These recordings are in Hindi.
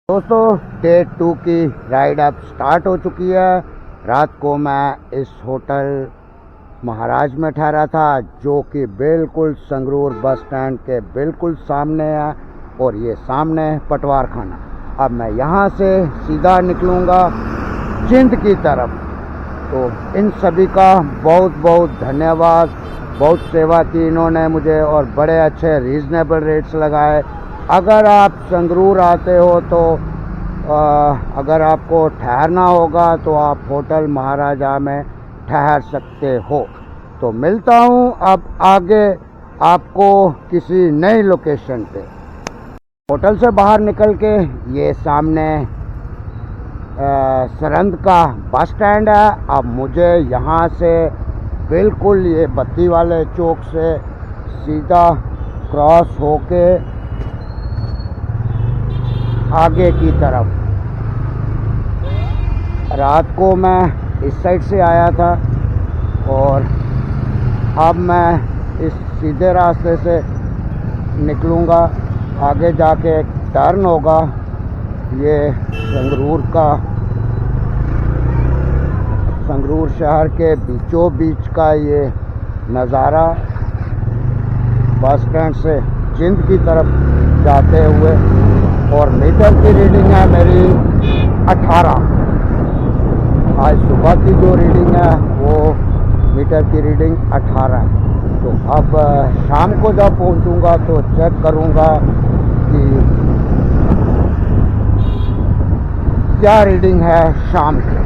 दोस्तों डे 2 की राइड अब स्टार्ट हो चुकी है। रात को मैं इस होटल महाराज में ठहरा था, जो कि बिल्कुल संगरूर बस स्टैंड के बिल्कुल सामने है और ये सामने पटवार खाना। अब मैं यहाँ से सीधा निकलूँगा जिंद की तरफ। तो इन सभी का बहुत बहुत धन्यवाद। बहुत सेवा की इन्होंने मुझे और बड़े अच्छे रीज़नेबल रेट्स लगाए। अगर आप संगरूर आते हो तो अगर आपको ठहरना होगा तो आप होटल महाराजा में ठहर सकते हो। तो मिलता हूँ अब आगे आपको किसी नई लोकेशन पे। होटल से बाहर निकल के ये सामने सरंद का बस स्टैंड है। अब मुझे यहाँ से बिल्कुल ये बत्ती वाले चौक से सीधा क्रॉस होके आगे की तरफ। रात को मैं इस साइड से आया था और अब मैं इस सीधे रास्ते से निकलूँगा। आगे जाके एक टर्न होगा। ये संगरूर शहर के बीचों बीच का ये नज़ारा बस स्टैंड से जिंद की तरफ जाते हुए। और मीटर की रीडिंग है मेरी 18। आज सुबह की जो रीडिंग है वो मीटर की रीडिंग 18 है। तो अब शाम को जब पहुंचूंगा तो चेक करूंगा कि क्या रीडिंग है शाम को।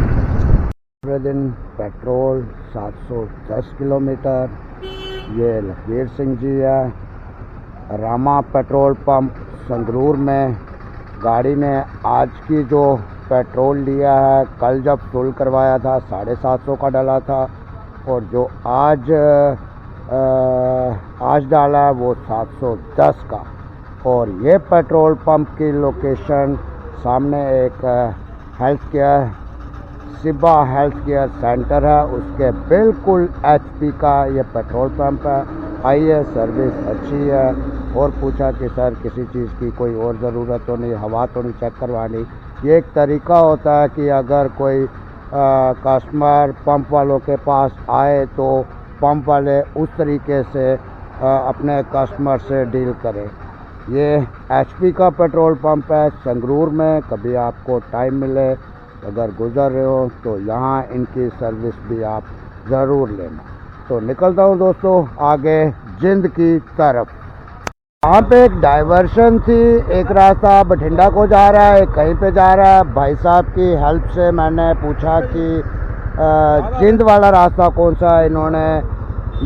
पूरे दिन पेट्रोल 710 किलोमीटर। ये लखबीर सिंह जी है, रामा पेट्रोल पंप संगरूर में। गाड़ी ने आज की जो पेट्रोल लिया है, कल जब फुल करवाया था 750 का डाला था और जो आज डाला है वो 710 का। और ये पेट्रोल पंप की लोकेशन सामने एक हेल्थ केयर सिबा हेल्थ केयर सेंटर है, उसके बिल्कुल HP का ये पेट्रोल पंप है। आइए, सर्विस अच्छी है। और पूछा कि सर किसी चीज़ की कोई और ज़रूरत तो नहीं, हवा तो नहीं चेक करवानी। ये एक तरीका होता है कि अगर कोई कस्टमर पंप वालों के पास आए तो पंप वाले उस तरीके से अपने कस्टमर से डील करें। ये HP का पेट्रोल पंप है संगरूर में। कभी आपको टाइम मिले, अगर गुजर रहे हो तो यहाँ इनकी सर्विस भी आप ज़रूर लेना। तो निकलता हूँ दोस्तों आगे जिंद की तरफ। यहाँ पे एक डाइवर्शन थी, एक रास्ता बठिंडा को जा रहा है, एक कहीं पे जा रहा है। भाई साहब की हेल्प से मैंने पूछा कि जिंद वाला रास्ता कौन सा है। इन्होंने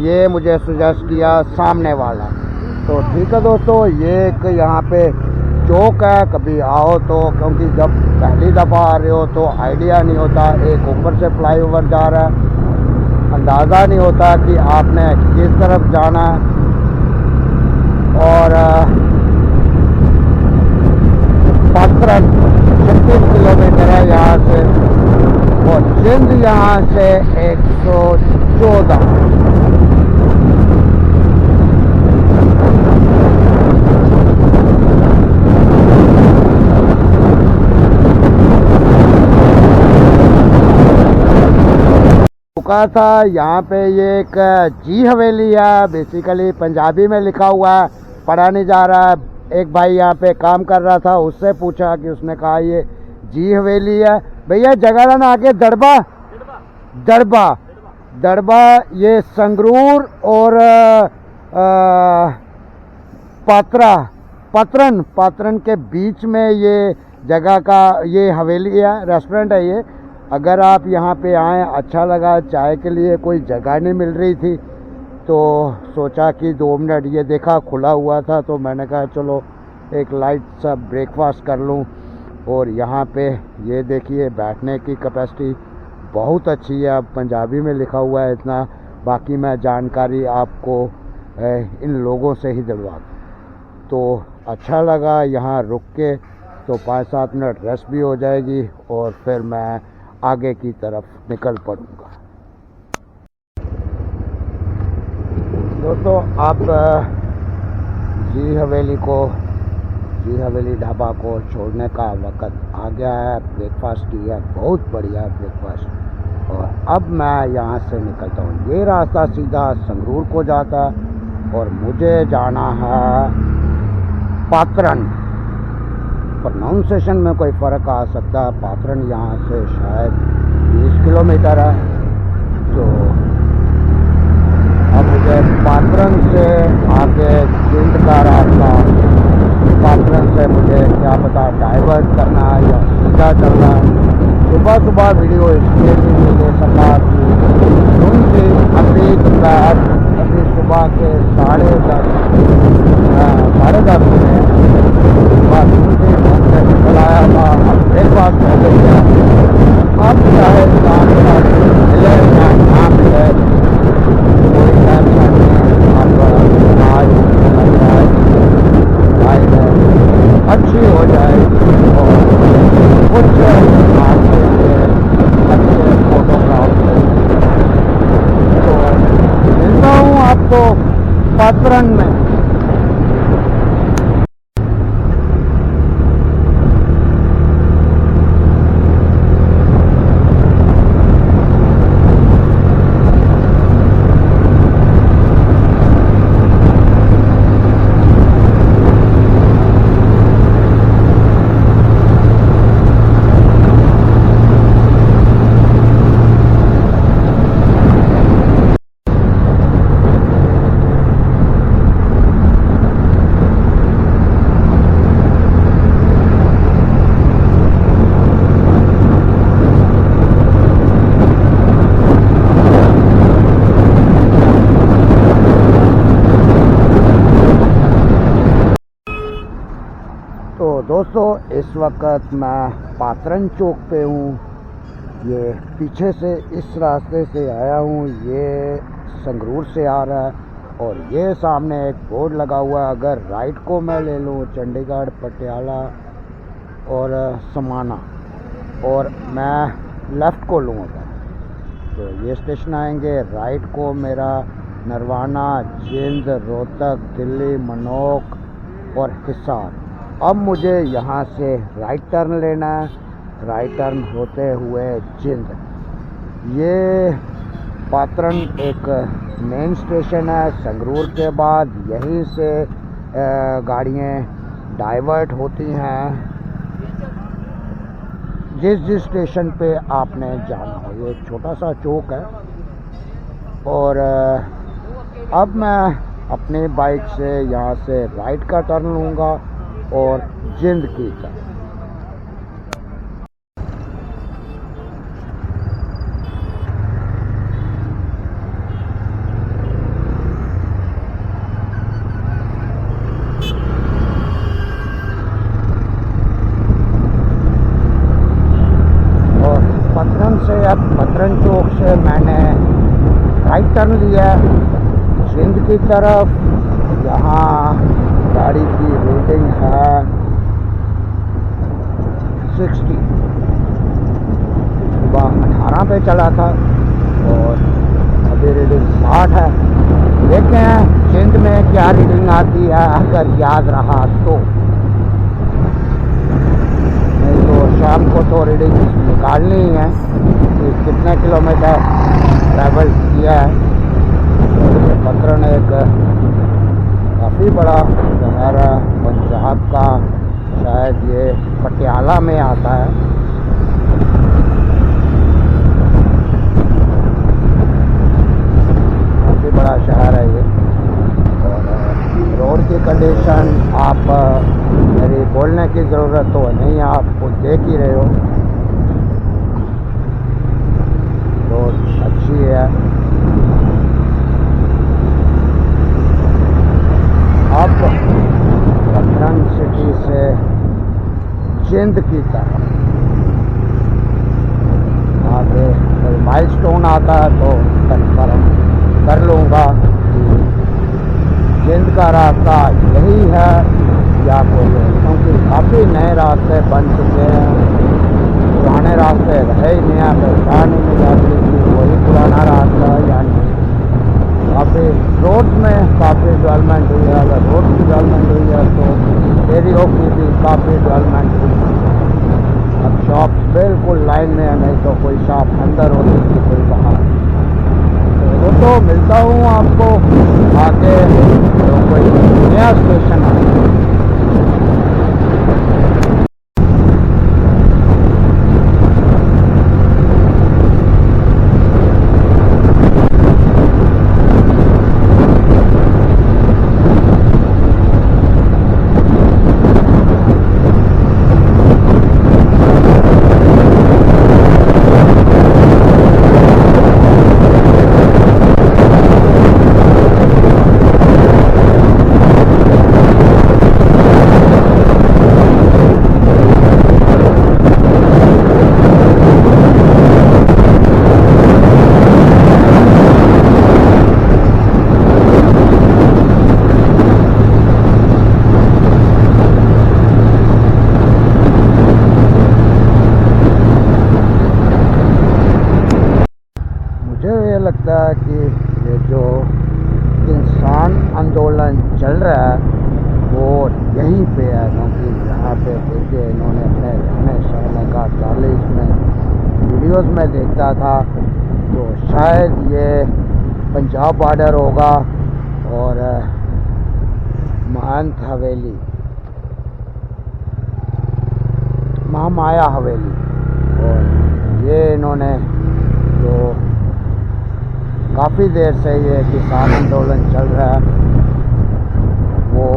ये मुझे सजेस्ट किया सामने वाला। तो ठीक है दोस्तों, ये एक यहाँ पे चौक है। कभी आओ तो, क्योंकि जब पहली दफ़ा आ रहे हो तो आइडिया नहीं होता। एक ऊपर से फ्लाईओवर जा रहा है, अंदाज़ा नहीं होता कि आपने किस तरफ जाना है। और पात्रन 36 किलोमीटर है यहाँ से और जिंद यहाँ से 114। रुका था यहाँ पे। ये एक जी हवेली है, बेसिकली पंजाबी में लिखा हुआ है, पढ़ा नहीं जा रहा है। एक भाई यहाँ पे काम कर रहा था, उससे पूछा कि उसने कहा ये जी हवेली है। भैया जगह का ना आगे दड़बा ये संगरूर और पात्रन के बीच में ये जगह का ये हवेली है, रेस्टोरेंट है ये। अगर आप यहाँ पे आएँ, अच्छा लगा। चाय के लिए कोई जगह नहीं मिल रही थी तो सोचा कि 2 मिनट, ये देखा खुला हुआ था तो मैंने कहा चलो एक लाइट सा ब्रेकफास्ट कर लूँ। और यहाँ पे ये देखिए बैठने की कैपेसिटी बहुत अच्छी है। अब पंजाबी में लिखा हुआ है इतना, बाकी मैं जानकारी आपको इन लोगों से ही दिलवा दूँ। तो अच्छा लगा यहाँ रुक के। तो 5-7 मिनट रेस्ट भी हो जाएगी और फिर मैं आगे की तरफ निकल पड़ूँगा। दोस्तों आप जी हवेली को हाजी हवेली ढाबा को छोड़ने का वक्त आ गया है। ब्रेकफास्ट की है, बहुत बढ़िया ब्रेकफास्ट। और अब मैं यहाँ से निकलता हूँ। ये रास्ता सीधा संगरूर को जाता है और मुझे जाना है पात्रन। प्रोनाउंसिएशन में कोई फ़र्क आ सकता है। पात्रन यहाँ से शायद 20 किलोमीटर है। तो अब मुझे पात्रन से आगे जिंद का रास्ता, पात्रन से मुझे क्या पता डाइवर्ट करना है या सीधा चलना है। सुबह सुबह वीडियो इसलिए भी मुझे सका क्योंकि अभी दोपहर, अभी सुबह के 10:30 बजे निकल आया था। अब ब्रेकफास्ट हो गई है। अब चाहे काम मिले या ना मिले कोई टेंशन नहीं। अब आज अच्छी हो जाएगी और कुछ आपके लिए अच्छे फोटोग्राफ। तो मिलता हूँ आपको पात्रन में। तो दोस्तों इस वक्त मैं पात्रन चौक पे हूँ। ये पीछे से इस रास्ते से आया हूँ, ये संगरूर से आ रहा है। और ये सामने एक बोर्ड लगा हुआ है। अगर राइट को मैं ले लूँ चंडीगढ़, पटियाला और समाना, और मैं लेफ़्ट को लूँगा तो ये स्टेशन आएंगे। राइट को मेरा नरवाना, जिंद, रोहतक, दिल्ली, मनोक और हिसार। अब मुझे यहाँ से राइट टर्न लेना है, राइट टर्न होते हुए जिंद। ये पात्रन एक मेन स्टेशन है। संगरूर के बाद यहीं से गाड़ियाँ डाइवर्ट होती हैं जिस स्टेशन पे आपने जाना हो। ये छोटा सा चौक है। और अब मैं अपनी बाइक से यहाँ से राइट का टर्न लूँगा और जिंद की तरफ। और पात्रन से, अब पात्रन चौक से मैंने राइट टर्न लिया जिंद की तरफ। यहाँ गाड़ी की रेटिंग है 60। सुबह 18 पे चला था और अभी रीडिंग 60 है। देखते हैं जिंद में क्या रीडिंग आती है, अगर याद रहा तो। नहीं तो शाम को तो रीडिंग निकालनी ही है कि कितने किलोमीटर ट्रैवल किया है। पात्रन एक काफ़ी बड़ा शहर है पंजाब का, शायद ये पटियाला में आता है। काफ़ी बड़ा शहर है ये। और रोड की कंडीशन आप मेरी बोलने की ज़रूरत तो नहीं, आप खुद देख ही रहे हो। रोड अच्छी है। अब पात्रन सिटी से जिंद की तरफ आगे कोई माइलस्टोन आता है तो कन्फर्म कर लूँगा कि जिंद का रास्ता यही है या कोई, क्योंकि काफ़ी नए रास्ते बन चुके हैं। पुराने रास्ते रहे ही नहीं, पहचान ही नहीं जाती कि वही पुराना रास्ता है या नहीं। काफ़ी रोड्स में काफ़ी डेवलपमेंट हुई है। अगर रोड की डेवलपमेंट हुई है तो एरियो की भी काफ़ी डेवलपमेंट हुई है। अब शॉप्स बिल्कुल लाइन में है, नहीं तो कोई शॉप अंदर होती थी कोई बाहर। तो मिलता हूँ आपको आगे तो कोई नया स्टेशन है। लगता है कि ये जो किसान आंदोलन चल रहा है वो यहीं पे है, क्योंकि यहाँ पे देखिए इन्होंने अपने रहने सहने का 40 में वीडियोस में देखता था, तो शायद ये पंजाब बॉर्डर होगा और महंत हवेली, महामाया हवेली। और ये इन्होंने जो काफ़ी देर से ये किसान आंदोलन चल रहा है वो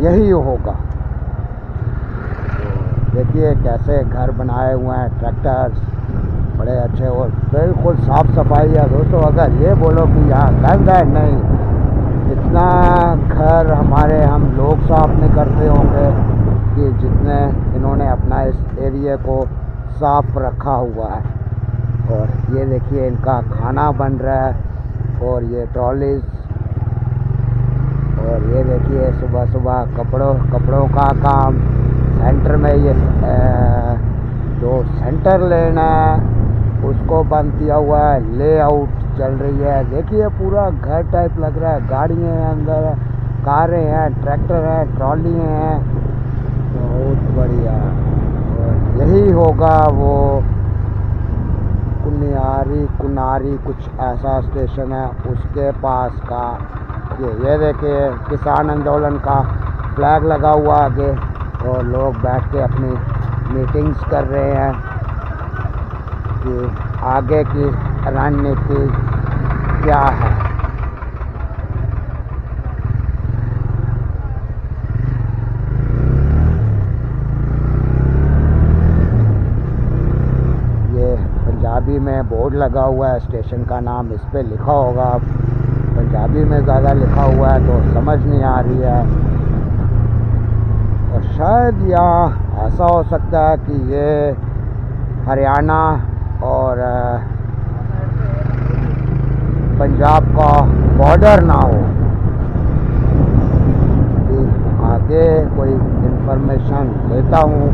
यही होगा। तो देखिए कैसे घर बनाए हुए हैं, ट्रैक्टर्स बड़े अच्छे और बिल्कुल साफ़ सफाई है। दोस्तों अगर ये बोलो कि यहाँ गंद है, नहीं, इतना घर हमारे हम लोग साफ नहीं करते होंगे कि जितने इन्होंने अपना इस एरिया को साफ रखा हुआ है। और ये देखिए इनका खाना बन रहा है और ये ट्रॉलीज, और ये देखिए सुबह सुबह कपड़ों का काम। सेंटर में ये जो सेंटर लेना है उसको बंद किया हुआ है, लेआउट चल रही है। देखिए पूरा घर टाइप लग रहा है, गाड़ियाँ हैं अंदर, कारें हैं, ट्रैक्टर हैं, ट्रॉली हैं, बहुत बढ़िया। और यही होगा वो कुनारी कुछ ऐसा स्टेशन है उसके पास का। ये देखिए किसान आंदोलन का फ्लैग लगा हुआ आगे और लोग बैठ के अपनी मीटिंग्स कर रहे हैं कि आगे की रणनीति क्या है। पंजाबी में बोर्ड लगा हुआ है, स्टेशन का नाम इस पे लिखा होगा। पंजाबी में ज़्यादा लिखा हुआ है तो समझ नहीं आ रही है। और शायद यहाँ ऐसा हो सकता है कि ये हरियाणा और पंजाब का बॉर्डर ना हो। आगे कोई इंफॉर्मेशन लेता हूँ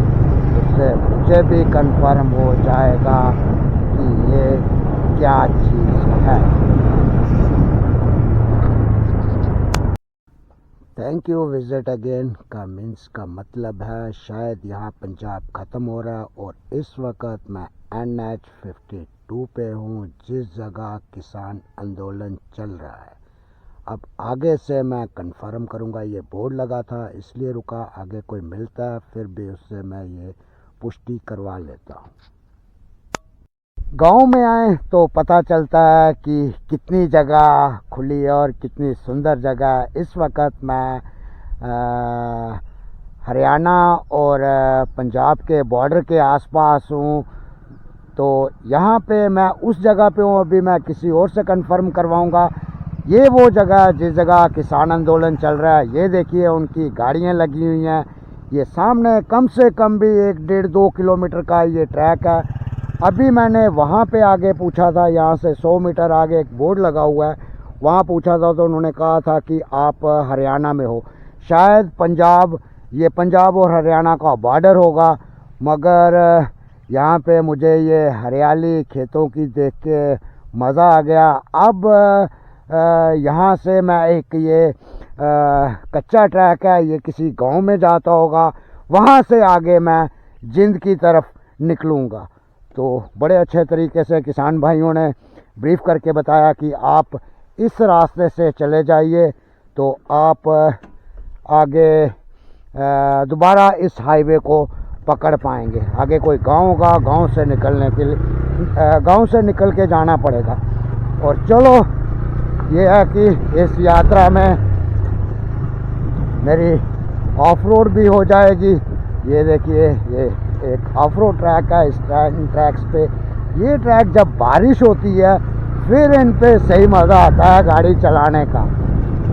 उससे मुझे भी कंफर्म हो जाएगा कि ये क्या चीज़ है। थैंक यू विजिट अगेन का मीन्स का मतलब है शायद यहाँ पंजाब ख़त्म हो रहा है। और इस वक्त मैं NH52 पे हूँ जिस जगह किसान आंदोलन चल रहा है। अब आगे से मैं कंफर्म करूँगा, ये बोर्ड लगा था इसलिए रुका, आगे कोई मिलता है फिर भी उससे मैं ये पुष्टि करवा लेता हूँ। गांव में आए तो पता चलता है कि कितनी जगह खुली है और कितनी सुंदर जगह है। इस वक्त मैं हरियाणा और पंजाब के बॉर्डर के आसपास हूँ। तो यहाँ पे मैं उस जगह पे हूँ, अभी मैं किसी और से कंफर्म करवाऊँगा। ये वो जगह है जिस जगह किसान आंदोलन चल रहा है। ये देखिए उनकी गाड़ियाँ लगी हुई हैं। ये सामने कम से कम भी 1-1.5-2 किलोमीटर का ये ट्रैक है। अभी मैंने वहाँ पे आगे पूछा था, यहाँ से 100 मीटर आगे एक बोर्ड लगा हुआ है, वहाँ पूछा था तो उन्होंने कहा था कि आप हरियाणा में हो। शायद पंजाब, ये पंजाब और हरियाणा का बॉर्डर होगा। मगर यहाँ पे मुझे ये हरियाली खेतों की देख के मज़ा आ गया। अब यहाँ से मैं एक ये कच्चा ट्रैक है, ये किसी गांव में जाता होगा, वहाँ से आगे मैं जिंद की तरफ निकलूँगा। तो बड़े अच्छे तरीके से किसान भाइयों ने ब्रीफ करके बताया कि आप इस रास्ते से चले जाइए तो आप आगे दोबारा इस हाईवे को पकड़ पाएंगे। आगे कोई गांव होगा, गांव से निकलने के लिए गांव से निकल के जाना पड़ेगा। और चलो ये है कि इस यात्रा में मेरी ऑफ रोड भी हो जाएगी। ये देखिए, ये एक ऑफ रोड ट्रैक है। इस ट्रैक्स पे, ये ट्रैक जब बारिश होती है फिर इन पे सही मज़ा आता है गाड़ी चलाने का।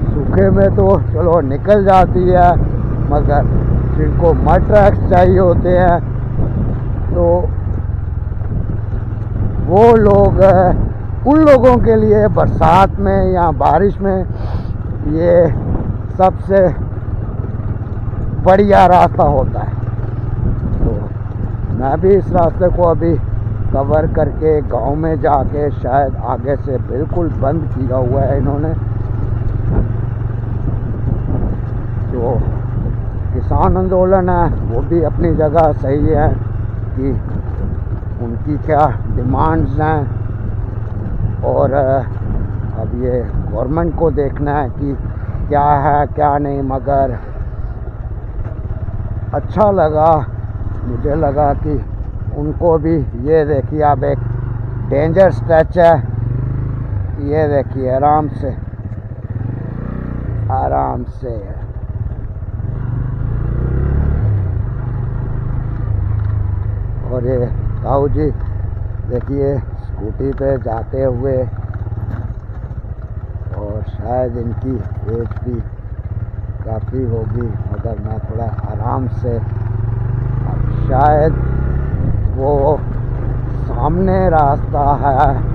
सूखे में तो चलो निकल जाती है, मगर जिनको मड ट्रैक्स चाहिए होते हैं तो वो लोग, उन लोगों के लिए बरसात में या बारिश में ये सबसे बढ़िया रास्ता होता है। तो मैं भी इस रास्ते को अभी कवर करके गांव में जाके, शायद आगे से बिल्कुल बंद किया हुआ है इन्होंने। तो किसान आंदोलन है वो भी अपनी जगह सही है कि उनकी क्या डिमांड्स हैं, और अब ये गवर्नमेंट को देखना है कि क्या है क्या नहीं। मगर अच्छा लगा, मुझे लगा कि उनको भी, ये देखिए अब एक डेंजर स्ट्रेच है, ये देखिए आराम से आराम से। और ये ताऊ जी देखिए स्कूटी पे जाते हुए, और शायद इनकी एज भी काफ़ी होगी, मगर मैं थोड़ा आराम से। अब शायद वो सामने रास्ता है,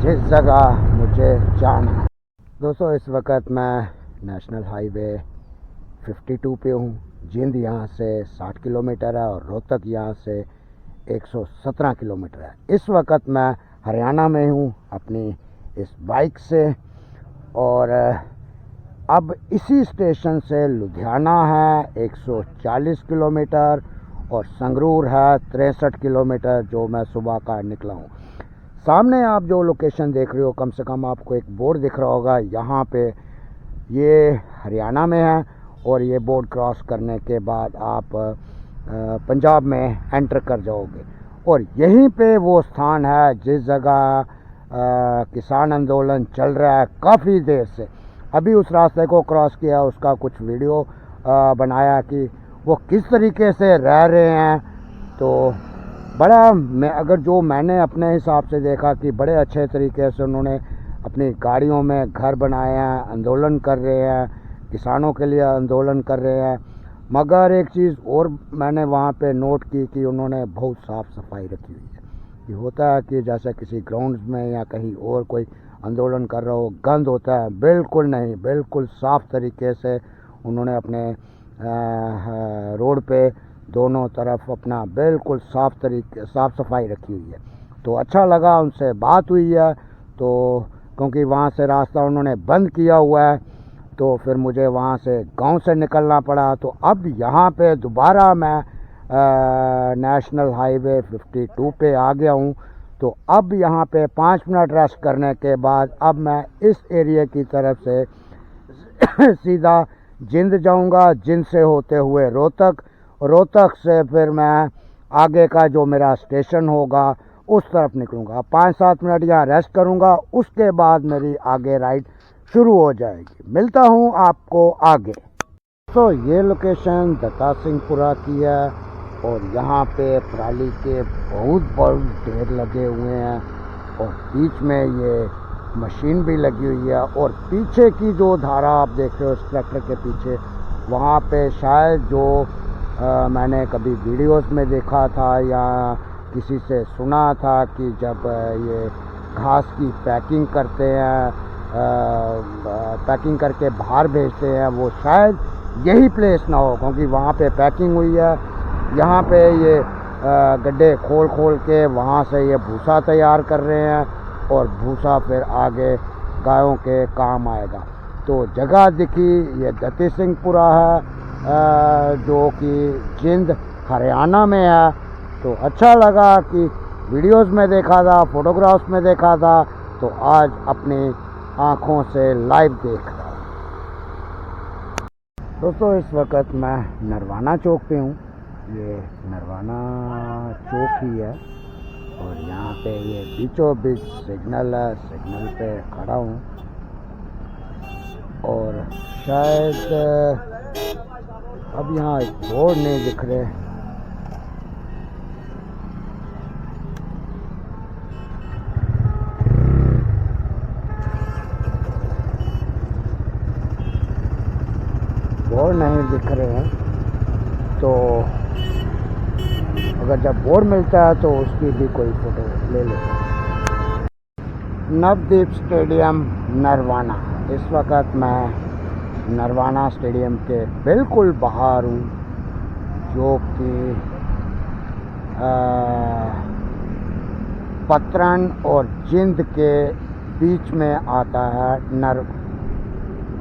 जिस जगह मुझे जाना है। दोस्तों इस वक्त मैं नेशनल हाईवे 52 पे हूँ। जिंद यहाँ से 60 किलोमीटर है और रोहतक यहाँ से 117 किलोमीटर है। इस वक्त मैं हरियाणा में हूँ अपनी इस बाइक से, और अब इसी स्टेशन से लुधियाना है 140 किलोमीटर और संगरूर है 63 किलोमीटर, जो मैं सुबह का निकला हूँ। सामने आप जो लोकेशन देख रहे हो, कम से कम आपको एक बोर्ड दिख रहा होगा, यहाँ पे ये हरियाणा में है, और ये बोर्ड क्रॉस करने के बाद आप पंजाब में एंटर कर जाओगे। और यहीं पे वो स्थान है जिस जगह किसान आंदोलन चल रहा है काफ़ी देर से। अभी उस रास्ते को क्रॉस किया, उसका कुछ वीडियो बनाया कि वो किस तरीके से रह रहे हैं। तो बड़ा, अगर जो मैंने अपने हिसाब से देखा कि बड़े अच्छे तरीके से उन्होंने अपनी गाड़ियों में घर बनाए हैं, आंदोलन कर रहे हैं, किसानों के लिए आंदोलन कर रहे हैं। मगर एक चीज़ और मैंने वहाँ पे नोट की कि उन्होंने बहुत साफ़ सफाई रखी हुई है। ये होता है कि जैसे किसी ग्राउंड्स में या कहीं और कोई आंदोलन कर रहा हो, गंद होता है, बिल्कुल नहीं, बिल्कुल साफ़ तरीके से उन्होंने अपने रोड पे दोनों तरफ अपना बिल्कुल साफ़ सफाई रखी हुई है। तो अच्छा लगा, उनसे बात हुई है। तो क्योंकि वहाँ से रास्ता उन्होंने बंद किया हुआ है, तो फिर मुझे वहाँ से गांव से निकलना पड़ा। तो अब यहाँ पे दोबारा मैं नेशनल हाईवे 52 पे आ गया हूँ। तो अब यहाँ पे 5 मिनट रेस्ट करने के बाद अब मैं इस एरिया की तरफ से सीधा जिंद जाऊँगा, जिंद से होते हुए रोहतक, रोहतक से फिर मैं आगे का जो मेरा स्टेशन होगा उस तरफ निकलूँगा। 5-7 मिनट यहाँ रेस्ट करूँगा, उसके बाद मेरी आगे राइड शुरू हो जाएगी। मिलता हूँ आपको आगे। तो ये लोकेशन दत्ता सिंहपुरा की है, और यहाँ पे पराली के बहुत ढेर लगे हुए हैं, और बीच में ये मशीन भी लगी हुई है। और पीछे की जो धारा आप देख रहे हो इस ट्रैक्टर के पीछे, वहाँ पे शायद जो मैंने कभी वीडियोस में देखा था या किसी से सुना था कि जब ये घास की पैकिंग करते हैं पैकिंग करके बाहर भेजते हैं, वो शायद यही प्लेस ना हो, क्योंकि वहाँ पे पैकिंग हुई है। यहाँ पे ये गड्ढे खोल खोल के वहाँ से ये भूसा तैयार कर रहे हैं, और भूसा फिर आगे गायों के काम आएगा। तो जगह दिखी, ये दत्ती सिंहपुरा है, जो कि जिंद हरियाणा में है। तो अच्छा लगा कि वीडियोस में देखा था, फोटोग्राफ्स में देखा था, तो आज अपनी आँखों से लाइव देख रहा हूँ। दोस्तों, इस वक्त मैं नरवाना चौक पे हूँ। ये नरवाना चौक ही है, और यहाँ पे ये बीचों बीच सिग्नल है। सिग्नल पे खड़ा हूँ, और शायद अब यहाँ एक बोर्ड नहीं दिख रहे। बोर्ड नहीं दिख रहे हैं, तो अगर जब बोर्ड मिलता है तो उसकी भी कोई फ़ोटो ले लेते हैं। नवदीप स्टेडियम नरवाना। इस वक्त मैं नरवाना स्टेडियम के बिल्कुल बाहर हूँ, जो कि पतरन और जिंद के बीच में आता है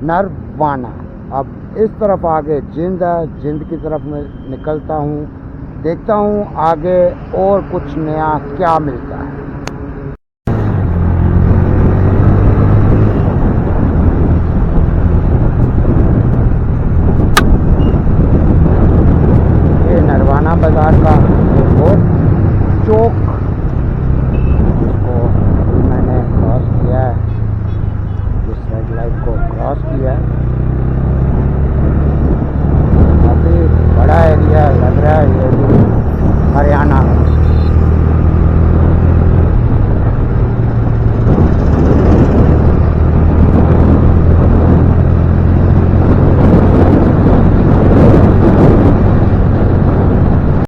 नरवाना। अब इस तरफ आगे जिंद है, जिंद की तरफ मैं निकलता हूँ, देखता हूँ आगे और कुछ नया क्या मिलता है।